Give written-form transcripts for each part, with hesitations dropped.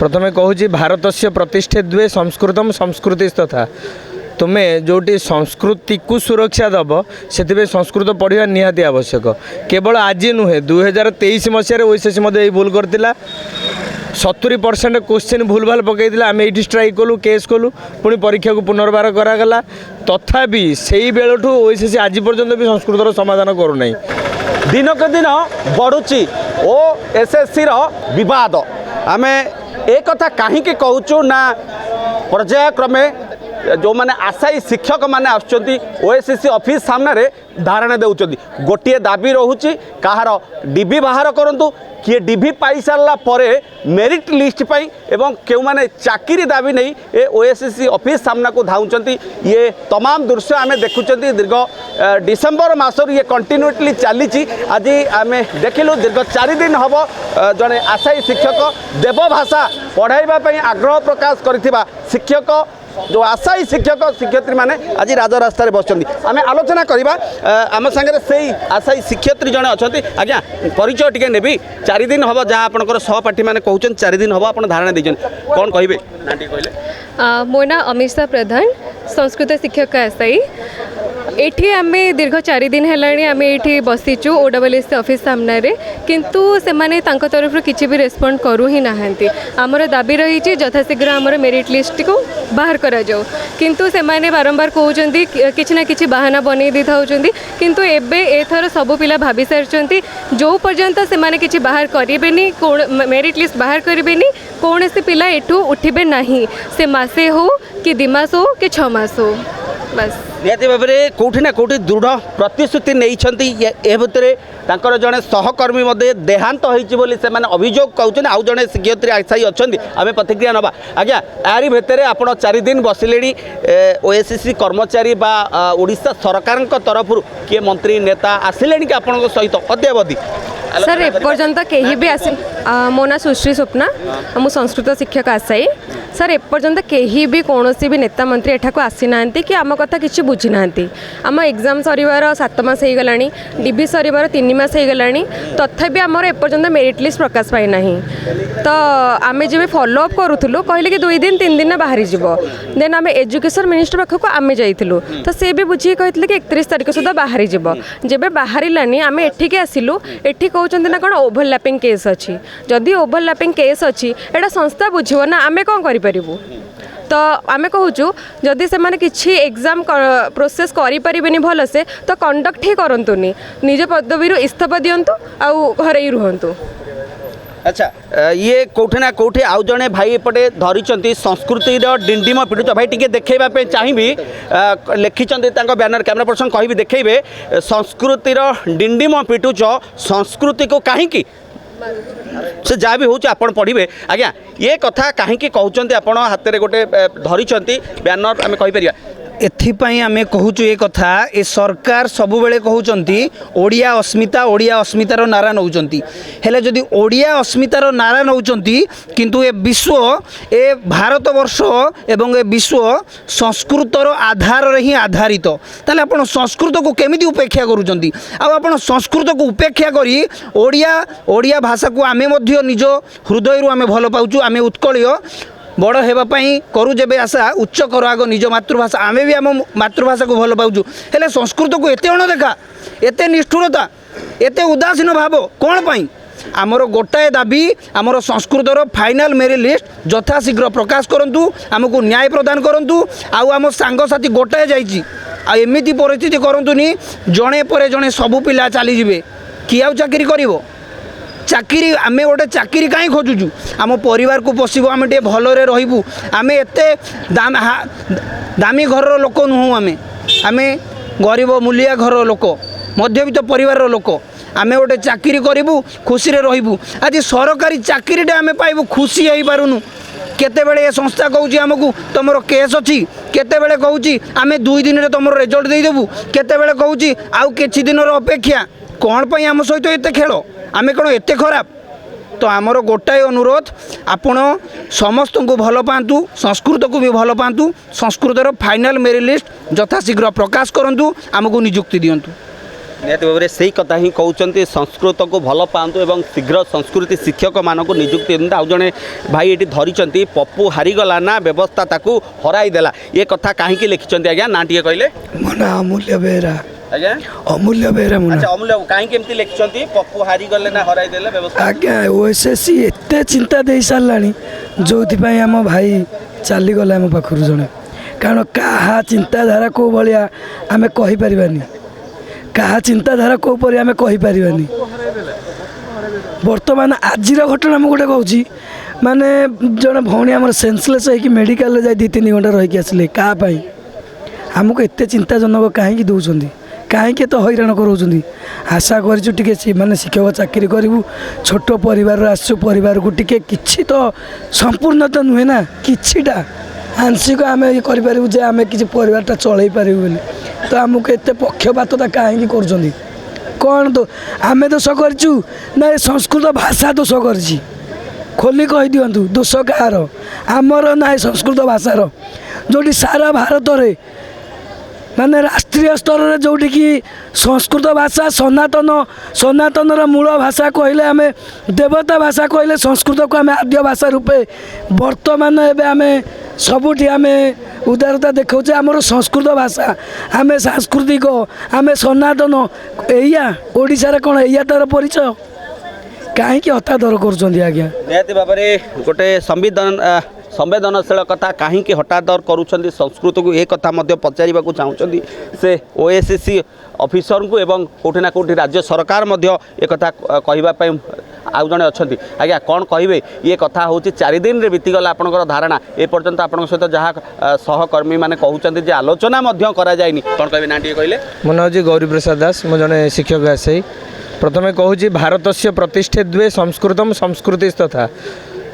प्रथमे कहूँ भारत से प्रतिष्ठे द्वे संस्कृतम संस्कृति तथा तुम्हें जोटी संस्कृति को सुरक्षा दब से संस्कृत पढ़ा निहाती आवश्यक केवल आज नुहे 2023 मसीह ओएसएससी मध्य भूल करता 70% क्वेश्चन भूल भाल पकई आम ये स्ट्राइक कलु केस कलु पुणी परीक्षा को पुनर्बार करागला तथापि से बेलू ओएसएससी आज पर्यंत भी संस्कृतर समाधान करूना दिनक दिन बढ़ुची ओएसएससी विवाद आम एक कथा कहीं कहूँ ना पर्यायक्रमे जो मैंने आशायी शिक्षक मैंने ओएसएससी ऑफिस सामने धारणा देउछंती गोटे दाबी रोचे कहार डीबी बाहर करंतु किए डीबी पाई सारा परे मेरिट लिस्ट पाई एवं क्यों माने चाकरी दाबी नहीं ए ओएसएससी ऑफिस सामना को धाउंचंती ये तमाम दृश्य आम देखुंती दीर्घ डिसेम्बर मासर ये कंटिन्यूटली चली आज आम देखिलु दीर्घ 4 दिन हम जड़े आशायी शिक्षक देवभाषा पढ़ाई आग्रह प्रकाश करथिबा शिक्षक जो आशायी शिक्षक शिक्षयित्री माने आज राजरास्तार बस आम आलोचना करवा आम सागर से आशायी शिक्षयित्री जड़े अच्छा आज्ञा परिचय टी नेबी 4 दिन हम जहाँ आपंकर सहपाठी मैंने कहते 4 दिन हम आप धारणा दीजिए कौन कहे कहले मो ना अमिषा प्रधान संस्कृत शिक्षक आशायी एठी आमे दीर्घ 4 दिन है आम ये बसीचु ओडब्ल्यूएससी ऑफिस सामने किंतु से माने तांको तरफ किसी भी रेस्पॉन्ड करू ही नाहंती आमर दाबी रही यथाशीघ्र आमर मेरिट लिस्ट को बाहर करा जाओ किंतु से माने बारंबार कहते किसी ना किसी बहाना बनै दी था किंतु एबे एथर सब पिला भाभी सारी जो पर्यंत से माने किसी बाहर करेनि मेरिट लिस्ट बाहर करेनि कौन से पिला एठू उठिबे नहीं से मासे हो कि 2 मास हो कि 6 मास हो बस निहती भाव में कौटी ना कौटी दृढ़ प्रतिश्रुति नहीं भर जड़े सहकर्मी देहांत होती से अभियोग कहते आउ जड़े शिक्षयित्री आशायी अच्छा आम प्रतिक्रिया नवा आज्ञा यारी भितर आप 4 दिन बसिले ओएसएससी कर्मचारी बा ओडिशा सरकार तरफ किए मंत्री नेता आसिले कि आपण सहित अद्यावधि सर एपर्यंत कहीं भी आसी मो ना सुश्री स्वप्ना मु संस्कृत शिक्षक आशायी सर एपर्यंत कहीं भी कौन भी नेता मंत्री एठाक आसी ना कि आम कथा किसी बुझी ना आम एग्जाम सर 7 मास हो गला डीबी सर 3 मास हो गला तथापि आमर एपर्यंत मेरिट लिस्ट प्रकाश पाई ना तो आम जब फॉलोअप करूँ कहले कि 2 दिन 3 दिन बाहरी जीव देन आम एजुकेशन मिनिस्टर पाखक आम जाइलु तो सी भी बुझी कहते कि 31 तारीख सुधा बाहरी जीव जब बाहरिलानी आम एठिके आसिलु एठी कहते ना कौन ओभरलैपिंग केस अच्छी जदि ओभरलैपिंग केस अच्छी एटा संस्था बुझिबो ना आम कौन करिपरिबु तो आम कहूँ जदि से माने किसी एग्जाम प्रोसेस करें भल से तो कंडक्ट ही करतुनि निज पदवी इस्तीफा दिंतु आउ घर ही रुहतु अच्छा ये कौटे ना कौटे आउ जड़े भाई एपटे धरी संस्कृति डिंडिम पीड़ुच भाई टी देखा चाहिए लिखिं बैनर कैमरा पर्सन कह देखेबे संस्कृतिर डिंडिम पिटुच संस्कृति को कहीं से जहाँ भी होची आपण पढ़े आज्ञा ये कथा कहीं कहते आपण हाथ में गोटे धरी बैनर आम कहीपर एथिपाई आमे कहूचु ए कथा ए सरकार सबुबेले कहउचंती ओडिया अस्मितार नारा नौचंती हेले जदि ओडिया अस्मितार नारा नौचंती किंतु ए विश्व ए भारतवर्ष एवं ए विश्व संस्कृतर आधार रे ही आधारित ताले आपण संस्कृत को केमिति उपेक्षा करूचंती आ आपण संस्कृत को उपेक्षा करी ओडिया भाषा को आमे मध्य निज हृदय रु आमे भल पाउचु आमे उत्कळीय बड़ होगापाई करूँ जब आशा उच्च कर आग निज मातृभाषा आम भी आम मातृभाषा को भल पाचु हेले संस्कृत को एत अणदेखा एत निष्ठुरता एत उदासीन भाव कौन पाई आमर गोटाए दाबी आमर संस्कृतर फाइनाल मेरिट लिस्ट यथाशीघ्र प्रकाश करूँ आमको न्याय प्रदान करूँ आम सांगसाथी गोटाए जामती परिस्थिति करूँ जड़े पर जड़े सबू पिला चलीजे किए आउ चाकरी कर चाकरी आम गोटे चाकरी कहीं खोजुचु आम परिवार को पोषिबू आम टे भलरे रहिबू आम एते दामी घर लोक नुह आम गरीब मूलिया घर लोक मध्यवित्त परिवार लोक आम गोटे चाकरी करूँ खुशी रहिबू आज सरकारी चाकरीटे आम पाइबू खुशी हो पारुनु केतेबेले ये संस्था कहूँ आमको तुम केस अच्छी केतेबेले कहूँ आम 2 दिन में तुम रिजल्ट देदेबू केतेबेले कहूँ आउ किछि दिन अपेक्षा कौन पाई आम सहित एते खेल आम कौन एत खराब तो आमर गोटाए अनुरोध आपण समस्त को भल पातु संस्कृत को भी भल पातु संस्कृतर फाइनाल मेरिट लिस्ट यथाशीघ्र प्रकाश करूँ आमको निजुक्ति दिंतु। निहाती भाव में से कथा ही कहते संस्कृत को भल पातु और शीघ्र संस्कृति शिक्षक मानक नियुक्ति दिंतु आउ जड़े भाई ये धरी पप्पू हारीगला ना व्यवस्था ताकू हराईदेला ये कथा कहीं लिखिं आज्ञा ना टे कहले ମୋ ନାଁ ଅମୂଲ୍ୟ ବେହେରା आज्ञा ଅମୂଲ୍ୟ ବେହେରା ମୋ ନାଁ। अच्छा अमूल्य कहीं लिखिं पप्पू हारीगले ना हराईदेला व्यवस्था ଆଜ୍ଞା ଓଏସ୍ଏସ୍ସି ଏତେ ଚିନ୍ତା ଦେଇ ସାରିଲାଣି ଯେଉଁଥିପାଇଁ ଆମ ଭାଇ ଚାଲିଗଲା ଆମ ପାଖରୁ ଜଣେ କାରଣ କାହା ଚିନ୍ତାଧାରା କେଉଁ ଭଳିଆ ଆମେ କହିପାରିବାନି କାହା ଚିନ୍ତାଧାରା କେଉଁ ପରି ଆମେ କହିପାରିବାନି। ବର୍ତ୍ତମାନ ଆଜିର ଘଟଣା ମୁଁ ଗୋଟେ କହୁଛି ମାନେ ଜଣେ ଭଉଣୀ ଆମର ସେନ୍ସଲେସ୍ ହେଇକି ମେଡ଼ିକାଲରେ ଯାଇ 2-3 ଘଣ୍ଟା ରହିକି ଆସିଲେ କାହା ପାଇଁ ଆମକୁ ଏତେ ଚିନ୍ତାଜନକ କାହିଁକି ଦେଉଛନ୍ତି କାହିଁକି ଏତେ ହଇରାଣ କରାଉଛନ୍ତି। ଆଶା କରିଛୁ ଟିକେ ମାନେ ଶିକ୍ଷକ ଚାକିରି କରିବୁ ଛୋଟ ପରିବାରରୁ ଆସିଛୁ ପରିବାରକୁ ଟିକେ କିଛି ତ ସମ୍ପୂର୍ଣ୍ଣ ତ ନୁହେଁ ନା କିଛିଟା ଆଂଶିକ ଆମେ ଇଏ କରିପାରିବୁ ଯେ ଆମେ କିଛି ପରିବାରଟା ଚଳେଇ ପାରିବୁ ବୋଲି ତ ଆମକୁ ଏତେ ପକ୍ଷପାତତା କାହିଁକି କରୁଛନ୍ତି କ'ଣ ତ ଆମେ ଦୋଷ କରିଛୁ ନା ଏ ସଂସ୍କୃତ ଭାଷା ଦୋଷ କରିଛି ଖୋଲି କହିଦିଅନ୍ତୁ ଦୋଷ କାହାର ଆମର ନା ଏ ସଂସ୍କୃତ ଭାଷାର ଯେଉଁଠି ସାରା ଭାରତରେ ମାନେ ରାଷ୍ଟ୍ରୀୟ ସ୍ତରରେ ଯେଉଁଠିକି ସଂସ୍କୃତ ଭାଷା ସନାତନର ମୂଳ ଭାଷା କହିଲେ ଆମେ ଦେବତା ଭାଷା କହିଲେ ସଂସ୍କୃତକୁ ଆମେ ଆଦ୍ୟ ଭାଷା ରୂପେ ବର୍ତ୍ତମାନ ଏବେ ଆମେ ସବୁଠି ଆମେ ଉଦାରତା ଦେଖାଉଛେ ଆମର ସଂସ୍କୃତ ଭାଷା ଆମେ ସାଂସ୍କୃତିକ ଆମେ ସନାତନ ଏଇଆ ଓଡ଼ିଶାରେ କ'ଣ ଏଇଆ ତାର ପରିଚୟ କାହିଁକି ହତାଦର କରୁଛନ୍ତି ଆଜ୍ଞା। निहाती भाव में गोटे संवेदनशील कथा कहीं हटादर करुँच संस्कृत को एक कथा पचार चाहते से ओएसएससी ऑफिसर को एवं कौटि ना कौटि राज्य सरकार एक कथा कहवाई आउ जड़े अच्छा आज्ञा कौन कहे ये कथा हूँ 4 दिन रे बीतीगला आपंकर धारणा ए पर्यंत आप सहित जहाँ सहकर्मी मैंने कहते आलोचना करा जाए कौन कहे ना टे कहले मो ना हूँ गौरी प्रसाद दास मु जड़े शिक्षक आसाई प्रथमे कहूँ भारत से प्रतिष्ठे द्वे संस्कृतम संस्कृतिस्तथा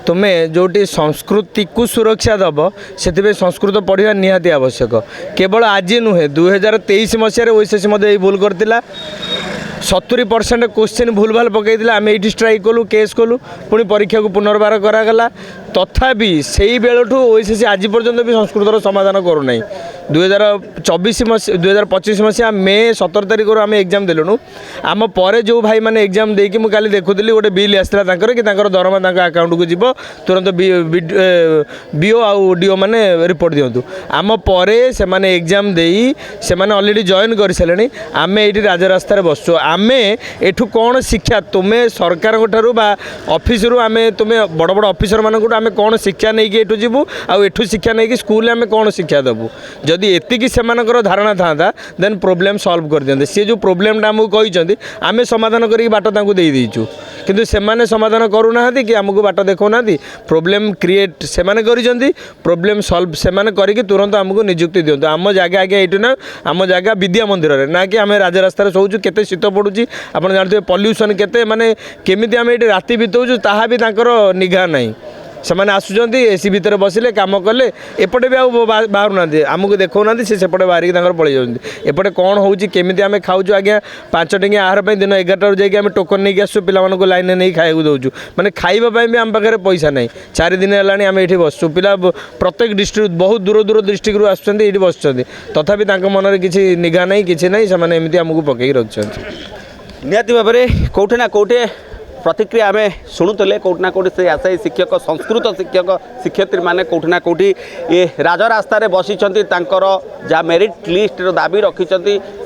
तुम्हें जोटी संस्कृति को सुरक्षा दब से संस्कृत पढ़ा निहाती आवश्यक केवल आज नुहे 2023 मसीह ओएसएससी मध्य भूल करता 70% क्वेश्चन भूल भाल पकई आम ये स्ट्राइक कलु केस कलु पुणी परीक्षा को पुनर्बार करागला तथापि से बेलू ओएसएससी आज पर्यंत भी संस्कृतर समाधान करूना 2025 मसीहा मे 17 तारिख आम एग्जाम देलुँ आम पर जो भाई मैंने एग्जाम देकी मुझे काली देखुली गोटे बिल आसाला कि दरमा अकाउंट को जीव तुरंत बीओ आउ डीओ मैंने रिपोर्ट दिंतु आम पर से एग्जाम दे से अलरेडी जॉइन कर सारे आम ये राजरास्तार बसु आम एठू कौन शिक्षा तुम्हें सरकार ऑफिस रु आम तुम्हें बड़ बड़ ऑफिसर मानक आम कौन शिक्षा नहीं कि जीवु आठू शिक्षा नहीं कि स्कूल आम कौन शिक्षा देवु जदि एतिकी सेमानकर धारणा था देन प्रोब्लेम सॉल्व कर दियंते सी जो प्रोब्लेमटा आमको कहते आम समाधान करके बाट देचु किंतु सेमाने समाधान करूना कि आमको बाट देखना प्रोब्लेम क्रिएट सेमाने करिसेंती प्रोब्लेम सॉल्व सेमाने करके तुरंत आमको नियुक्ति दियंतु आम जगह आगे ये ना आम जगह विद्या मंदिर में ना कि आम राजरास्तार शोचु केते शीत पड़ुची आप जानते पॉल्यूशन केते माने केमिति आम ये राति बिताऊँ ताहा भी तांकर निघा नहीं सेमाने आसुचंती एसी भितर बसिले काम कले एपटे भी बाहर ना आमको देखना से सेपटे बाहर की पलि जाती एपटे कौन होची केमिति आम खाऊँ आज्ञा 5 टंकिया आहार दिन 11 जाकि आम टोकन नहीं आसू पिला लाइन नहीं खाया दौचु माने खाइबा भी आम पाखे पैसा नहीं 4 दिन है आम ये बसु पिला प्रत्येक डिस्ट्रिक्ट बहुत दूर दूर डिस्ट्रिक्ट आसुँच ये बस तथापि मन में किसी निघा नहीं कि नहीं से एमती आमको पकई रखिंट निहाती भाव में कौटे ना कौटे प्रतिक्रिया आम शुणुले कौटि ना कौटि से आशायी शिक्षक संस्कृत शिक्षक शिक्षयित्री मैंने कौटि ना कौटि ये राजरास्तार बसी जहाँ मेरिट लिस्ट दाबी रखी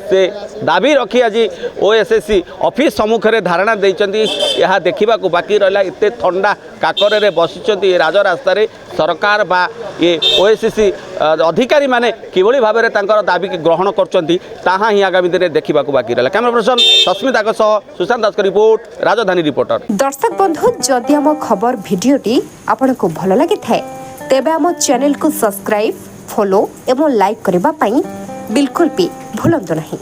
से दाबी रखी आज ओएसएससी ऑफिस सम्मुख में धारणा देती यह देखा बाकी रहा एत ठंडा काकर बसी राजरास्तार सरकार बा ये ओएसएससी अधिकारी माने किभली भाव में दाबी ग्रहण कर ही आगामी दिन देखा बाकी रहा कैमरा पर्सन सस्मिता सुशांत दास रिपोर्ट राजधानी रिपोर्टर। दर्शक बंधु जदि आम खबर भिडियोटी आपको भल लगी थाए तेबे आम चैनल को सब्सक्राइब फॉलो एवं लाइक करने पाई बिल्कुल भी भूलंतु नहीं।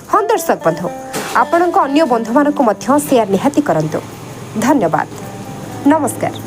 हाँ दर्शक बंधु आपण अन्य बंधु मानक शेयर निहाती करंतु। धन्यवाद नमस्कार।